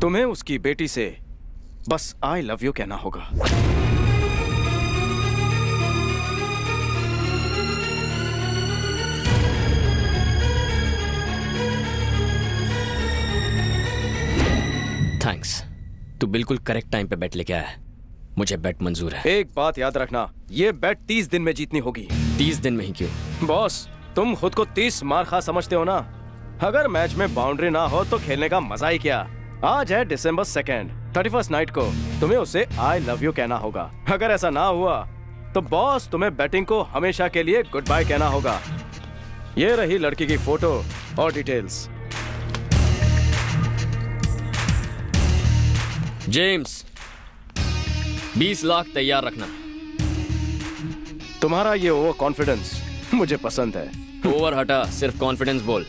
तुम्हें उसकी बेटी से बस आई लव यू कहना होगा। थैंक्स, तू बिल्कुल करेक्ट टाइम पे बेट लेके आया है। मुझे बेट मंजूर है। एक बात याद रखना, ये बेट 30 दिन में जीतनी होगी। 30 दिन में ही क्यों? बॉस, तुम खुद को 30 मार खा समझते हो ना। अगर मैच में बाउंड्री ना हो तो खेलने का मजा ही क्या। आज है December 2nd, 31st नाइट को तुम्हें उसे आई लव यू कहना होगा। अगर ऐसा ना हुआ तो बॉस तुम्हें बैटिंग को हमेशा के लिए गुड बाय कहना होगा। ये रही लड़की की फोटो और डिटेल्स। जेम्स, 20 लाख तैयार रखना। तुम्हारा ये ओवर कॉन्फिडेंस मुझे पसंद है। ओवर हटा, सिर्फ कॉन्फिडेंस बोल।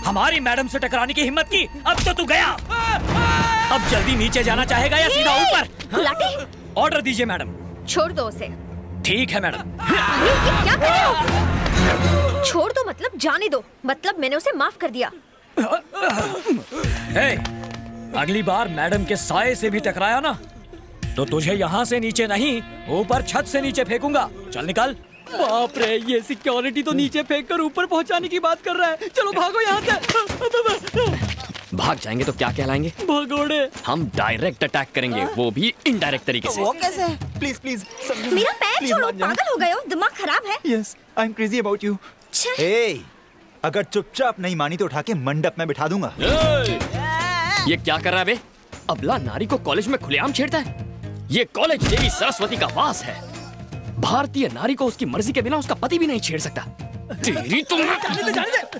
हमारी मैडम से टकराने की हिम्मत की, अब तो तू गया। अब जल्दी नीचे जाना चाहेगा या सीधा ऊपर? गुलाटी, ऑर्डर दीजिए मैडम। छोड़ दो उसे। ठीक है मैडम। अरे ये क्या कर रहे हो? छोड़ दो मतलब जाने दो, मतलब मैंने उसे माफ कर दिया। हे, अगली बार मैडम के साये से भी टकराया ना तो तुझे यहाँ से नीचे नहीं, ऊपर छत से नीचे फेंकूंगा। चल निकल। बाप रे, ये सिक्योरिटी तो नीचे फेंककर ऊपर पहुंचाने की बात कर रहा है। चलो भागो यहाँ से। भाग जाएंगे तो क्या कहलाएंगे? भगोड़े। हम डायरेक्ट अटैक करेंगे, वो भी इनडायरेक्ट तरीके से। वो कैसे? प्लीज प्लीज मेरा पैर छोड़ो, पागल हो गए हो, दिमाग खराब है। Yes, I am crazy about you. ए, अगर चुपचाप नहीं मानी तो उठा के मंडप में बिठा दूंगा। ये क्या कर रहा है बे? अबला नारी को कॉलेज में खुलेआम छेड़ता है। ये कॉलेज देवी सरस्वती का वास है। भारतीय नारी को उसकी मर्जी के बिना उसका पति भी नहीं छेड़ सकता। तेरी तुम जाने दे।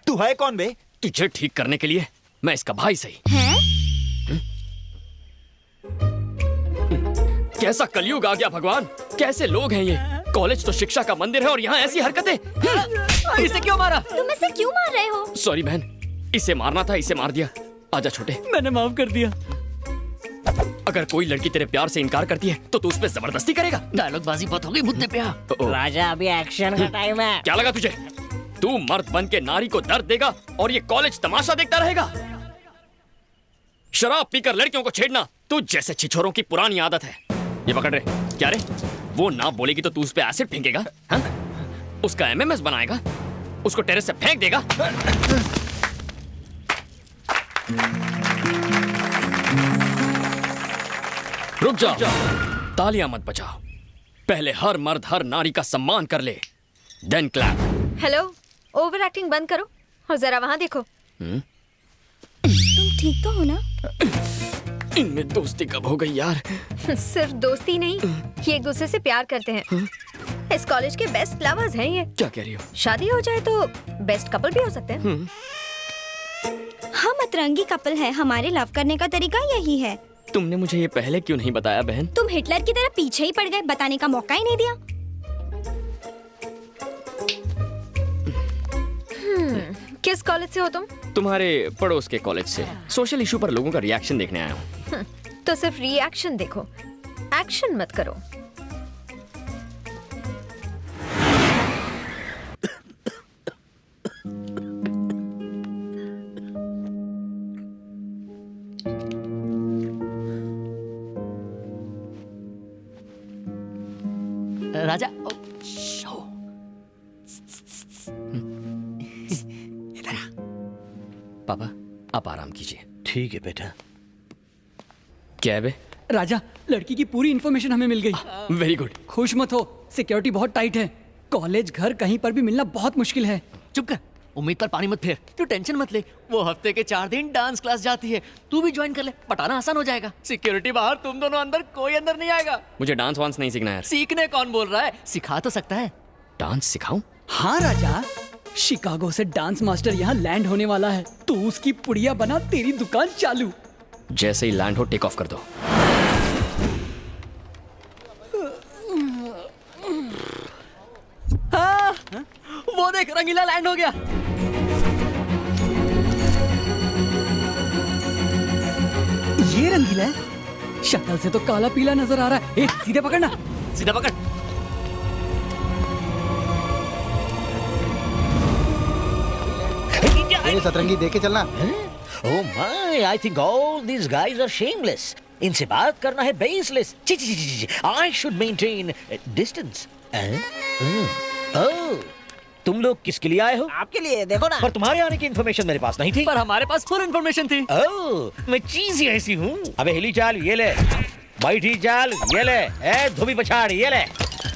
तू है कौन बे? तुझे ठीक करने के लिए मैं इसका भाई सही। कैसा कलयुग आ गया भगवान, कैसे लोग हैं ये। कॉलेज तो शिक्षा का मंदिर है और यहाँ ऐसी हरकतें। इसे क्यों मारा? तुम इसे क्यों मार रहे हो? सॉरी बहन, इसे मारना था, इसे मार दिया। आजा छोटे। मैंने माफ कर दिया। अगर कोई लड़की तेरे प्यार से इनकार करती है तो तू उस पे जबरदस्ती करेगा? डायलॉग बाजी बहुत हो गई मुद्दे पे आ। राजा, अभी एक्शन का टाइम है। क्या लगा तुझे? तू मर्द बन के नारी को दर्द देगा और ये कॉलेज तमाशा देखता रहेगा? शराब पीकर लड़कियों को छेड़ना तू जैसे छिछोरों की पुरानी आदत है। ये पकड़ रे। क्या रे? वो ना बोलेगी तो तू उस पे एसिड फेंकेगा? हाँ? उसका एमएमएस बनाएगा? उसको टेरेस से फेंक देगा? रुक जा, तालियां मत बजाओ। पहले हर मर्द हर नारी का सम्मान कर ले, then clap. Hello, over acting बंद करो और जरा वहाँ देखो। तुम ठीक तो हो ना? इनमें दोस्ती कब हो गई यार? सिर्फ दोस्ती नहीं, ये एक दूसरे से प्यार करते हैं। इस कॉलेज के बेस्ट लवर्स हैं ये। क्या कह रही हो? शादी हो जाए तो बेस्ट कपल भी हो सकते हैं। हम अतरंगी कपल हैं, हमारे लव करने का तरीका यही है। तुमने मुझे ये पहले क्यों नहीं बताया बहन? तुम हिटलर की तरह पीछे ही पड़ गए, बताने का मौका ही नहीं दिया। किस कॉलेज से हो तुम? तुम्हारे पड़ोस के कॉलेज से। सोशल इशू पर लोगों का रिएक्शन देखने आया हूँ। तो सिर्फ रिएक्शन देखो, एक्शन मत करो। राजा, पापा आप आराम कीजिए। ठीक है बेटा। क्या है बे? राजा, लड़की की पूरी इन्फॉर्मेशन हमें मिल गई। Very good. खुश मत हो, सिक्योरिटी बहुत टाइट है। कॉलेज घर कहीं पर भी मिलना बहुत मुश्किल है। चुप कर, उम्मीद पर पानी मत फेर। तू टेंशन मत ले, वो हफ्ते के 4 दिन डांस क्लास जाती है, तू भी ज्वाइन कर ले, पटाना आसान हो जाएगा। सिक्योरिटी बाहर, तुम दोनों अंदर, कोई अंदर नहीं आएगा। मुझे डांस वांस नहीं सीखना है। सीखने कौन बोल रहा है, सिखा तो सकता है। डांस सिखाऊं? हाँ राजा, शिकागो से डांस मास्टर यहाँ लैंड होने वाला है, तो उसकी पुड़िया बना तेरी दुकान चालू। जैसे ही लैंड हो टेक ऑफ कर दो। हाँ, वो देख रंगीला लैंड हो गया। ये रंगीला है, शक्ल से तो काला पीला नजर आ रहा है। ए, सीधे पकड़ना। सीधा पकड़। ये सतरंगी देके चलना। Oh my, I think all these guys are shameless. इनसे बात करना है बेसलेस। ची ची ची ची, I should maintain distance. Oh, तुम लोग किसके लिए आए हो? आपके लिए, देखो ना। पर तुम्हारे आने की इन्फॉर्मेशन मेरे पास नहीं थी। पर हमारे पास फुल इन्फॉर्मेशन थी। ओह, मैं चीज ही ऐसी हूँ। अबे हिली चाल ये ले, बैठी चाल ये ले, ए धोबी पछाड़ ये ले।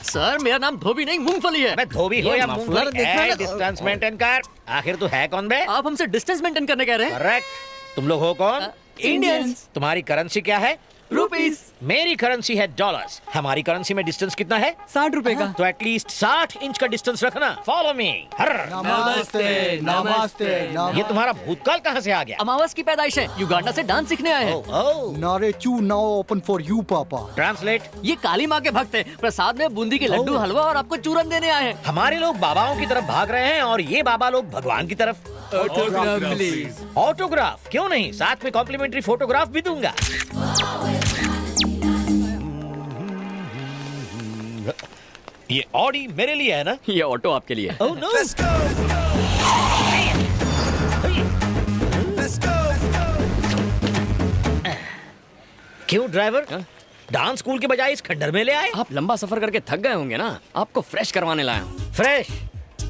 सर मेरा नाम धोबी नहीं मूंगफली है। मैं धोबी हो या मफलर मूंगफली, देखना ना। डिस्टेंस मेंटेन कर। आखिर तू है कौन बे? आप हमसे डिस्टेंस मेंटेन करने कह रहे हैं? करेक्ट। तुम लोग हो कौन? इंडियंस। तुम्हारी करेंसी क्या है? रुपीस। मेरी करेंसी है डॉलर्स। हमारी करेंसी में डिस्टेंस कितना है? 60 रुपए का। तो एटलीस्ट 60 इंच का डिस्टेंस रखना। Follow me. नमस्ते नमस्ते। ये तुम्हारा भूतकाल कहाँ से आ गया? अमावस की पैदाइश है, युगांडा से डांस सीखने आए हैं। नारेचू नाउ ओपन फॉर यू पापा। ट्रांसलेट। ये काली माँ के भक्त हैं। प्रसाद में बूंदी के लड्डू, हलवा और आपको चूरन देने आए हैं। हमारे लोग बाबाओं की तरफ भाग रहे हैं और ये बाबा लोग भगवान की तरफ। ऑटोग्राफ क्यों नहीं, साथ में कॉम्प्लीमेंट्री फोटोग्राफ भी दूंगा। ये ऑडी मेरे लिए है ना? ये ऑटो आपके लिए। Oh no. क्यों ड्राइवर, डांस स्कूल के बजाय इस खंडर में ले आए? आप लंबा सफर करके थक गए होंगे ना, आपको फ्रेश करवाने लाया हूँ। फ्रेश?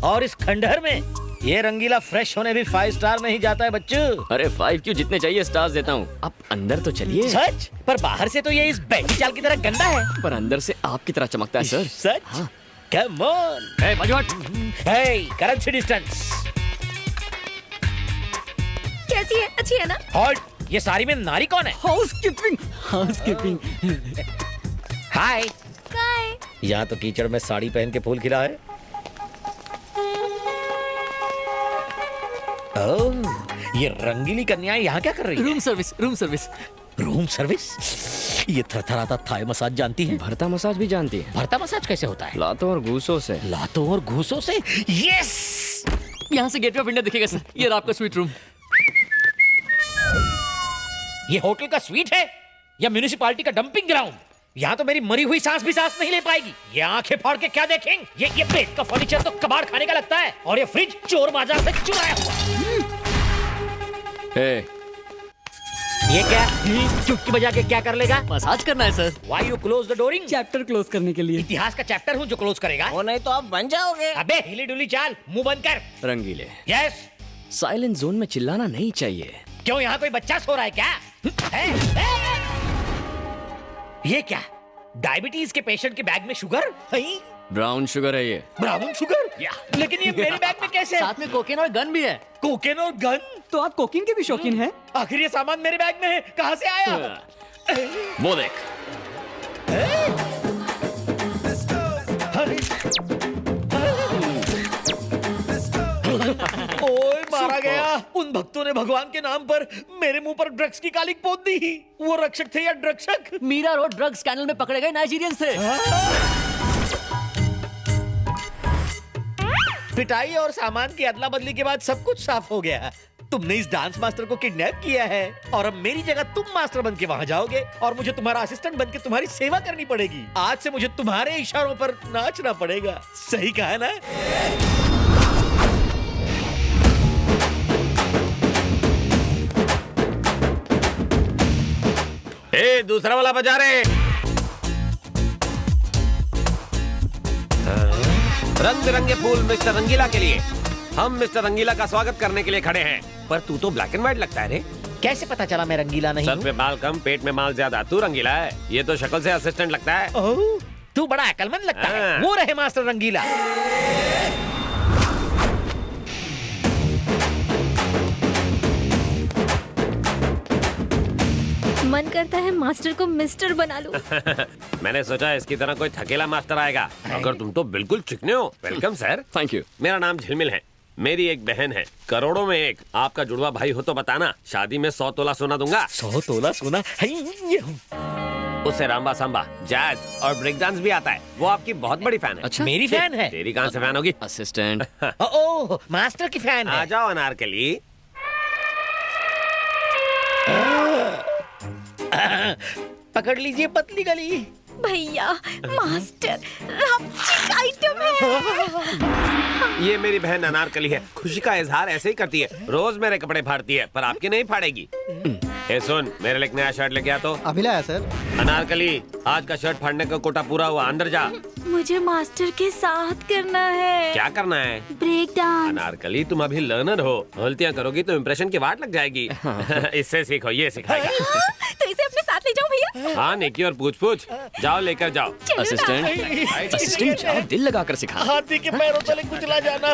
और इस खंडहर में? ये रंगीला फ्रेश होने भी 5 स्टार में ही जाता है बच्चों। अरे 5 क्यों, जितने चाहिए स्टार्स देता हूँ। आप अंदर तो चलिए। सच? पर बाहर से तो ये इस बैठी चाल की तरह गंदा है, पर अंदर से आपकी तरह चमकता है सर। सच? हाँ। Come on. ए, बाजू हट। हे, करेंसी डिस्टेंस। कैसी है? अच्छी है ना? हॉल्ट, ये सारी में नारी कौन है? हाउसकीपिंग। हाउसकीपिंग। हाय। काय? यहाँ तो कीचड़ में साड़ी पहन के फूल खिला है। ओह, ये रंगीली कन्याएं यहाँ क्या कर रही है? Room service, room service. Room service? ये थरथराता थाई मसाज जानती है? भरता मसाज भी जानती है। भरता मसाज कैसे होता है? लातों और घूसों से। लातों और घूसों से? यस। यहाँ से गेटवे ऑफ इंडिया दिखेगा सर। ये रहा आपका स्वीट रूम। ये होटल का स्वीट है या म्यूनिसिपालिटी का डंपिंग ग्राउंड? यहाँ तो मेरी मरी हुई सांस भी सांस नहीं ले पाएगी। ये आंखें फाड़ के क्या देखेंगे? ये बेड का फर्नीचर तो कबाड़ खाने का लगता है, और ये फ्रिज चोर बाजार से चुराया हुआ। ए, ये क्या? चुटकी बजा के क्या कर लेगा? मसाज करना है sir. Why you close the dooring? Chapter close करने के लिए। इतिहास का चैप्टर हूँ जो क्लोज करेगा। वो नहीं तो आप बन जाओगे। अबे हिली डुली चाल, मुंह बंद कर। रंगीले, यस। साइलेंट जोन में चिल्लाना नहीं चाहिए। क्यों, यहाँ कोई बच्चा सो रहा है क्या? है? ये क्या? डायबिटीज के पेशेंट के बैग में शुगर? ब्राउन शुगर है ये। Brown sugar? लेकिन ये मेरे बैग में कैसे? साथ में कोकेन और गन भी है। कोकेन और गन? तो आप कोकिंग के भी शौकीन हैं? आखिर ये सामान मेरे बैग में है, कहाँ से आया? वो देख। ओए मारा गया। उन भक्तों ने भगवान के नाम पर मेरे मुंह पर ड्रग्स की कालिक पोत दी। वो रक्षक थे या ड्रग्सक? मीरा रोड ड्रग स्कैंडल में पकड़े गए नाइजीरियंस थे। पिटाई और सामान की अदला बदली के बाद सब कुछ साफ हो गया। तुमने इस डांस मास्टर को किडनैप किया है और अब मेरी जगह तुम मास्टर बन के वहां जाओगे और मुझे तुम्हारा असिस्टेंट बन के तुम्हारी सेवा करनी पड़ेगी। आज से मुझे तुम्हारे इशारों पर नाचना पड़ेगा। सही कहा ना? ए, दूसरा वाला बजा रहे। रंग बिरंगे फूल मिस्टर रंगीला के लिए। हम मिस्टर रंगीला का स्वागत करने के लिए खड़े हैं। पर तू तो ब्लैक एंड व्हाइट लगता है रे। कैसे पता चला मैं रंगीला नहीं सर हूँ? पे बाल कम, पेट में माल ज्यादा। तू रंगीला है, ये तो शक्ल से असिस्टेंट लगता है। ओह, तू बड़ा अकलमंद लगता है। हाँ। वो रहे मास्टर रंगीला। मन करता है मास्टर को मिस्टर बना लूं। मैंने सोचा इसकी तरह कोई थकेला मास्टर आएगा, अगर तुम तो बिल्कुल चिकने हो। Welcome sir. Thank you. मेरा नाम झिलमिल है। मेरी एक बहन है, करोड़ों में एक। आपका जुड़वा भाई हो तो बताना, शादी में 100 तोला सोना दूंगा। 100 तोला सोना? उसे रामबा सांबा, जैज और ब्रेक डांस भी आता है। वो आपकी बहुत बड़ी फैन है। अच्छा मेरी फैन है? तेरी कहाँ से फैन होगी? असिस्टेंट। ओह, मास्टर की फैन आ है। जाओ अनारकली। पकड़ लीजिए पतली गली। भैया मास्टर आइटम है। ये मेरी बहन अनारकली है, खुशी का इजहार ऐसे ही करती है। रोज मेरे कपड़े फाड़ती है, पर आपके नहीं फाड़ेगी। ए सुन, मेरे लिए एक नया शर्ट लेके आ तो। अभी लाया सर। अनारकली, आज का शर्ट फाड़ने का कोटा पूरा हुआ, अंदर जा। मुझे मास्टर के साथ करना है। क्या करना है? Break dance. अनारकली, तुम अभी लर्नर हो, गलतियां करोगी तो इम्प्रेशन की वाट लग जाएगी। इससे सीखो, ये सिखाएगा। तो इसे अपने साथ ले जाओ भैया। हाँ निकी और पूछ पूछ, जाओ लेकर जाओ। असिस्टेंट, असिस्टेंट जाओ, दिल लगाकर सिखा। हाथी के पैरों तले कुचला जाना।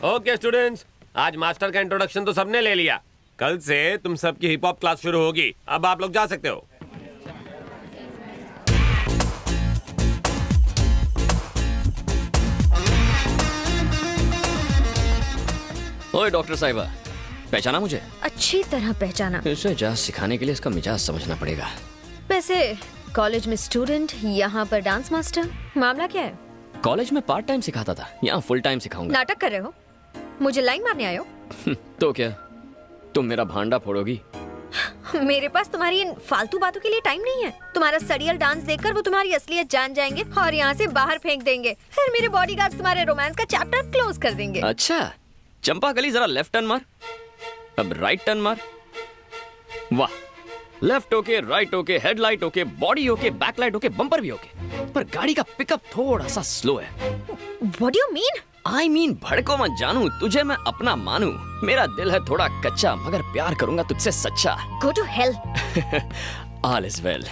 ओके स्टूडेंट्स, आज मास्टर का इंट्रोडक्शन तो सबने ले लिया। कल से तुम सबकी हिप हॉप क्लास शुरू होगी। अब आप लोग जा सकते हो। ओए डॉक्टर साहिबा, पहचाना मुझे? अच्छी तरह पहचाना। इसे जाज सिखाने के लिए इसका मिजाज समझना पड़ेगा। वैसे कॉलेज में स्टूडेंट, यहाँ पर डांस मास्टर, मामला क्या है? कॉलेज में पार्ट टाइम सिखाता था, यहाँ फुल टाइम सिखाऊंगा। नाटक कर रहे हो? मुझे लाइन मारने आए हो? तो क्या तुम मेरा भांडा फोड़ोगी? मेरे पास तुम्हारी इन फालतू बातों के लिए टाइम नहीं है। तुम्हारा सड़ियल डांस देखकर वो तुम्हारी असलियत जान जाएंगे और यहाँ से बाहर फेंक देंगे। फिर मेरे बॉडीगार्ड्स तुम्हारे रोमांस का चैप्टर क्लोज कर देंगे। अच्छा, चंपा कली जरा लेफ्ट टर्न मार, अब राइट टर्न मार। वाह, left okay, right okay, headlight okay, body okay, backlight okay, bumper भी ओके, पर गाड़ी का पिकअप थोड़ा सा स्लो है। What do you mean? I mean, भड़को मत जानू, तुझे मैं अपना मानू। मेरा दिल है थोड़ा कच्चा, मगर प्यार करूंगा तुझसे सच्चा। Go to hell. All is well.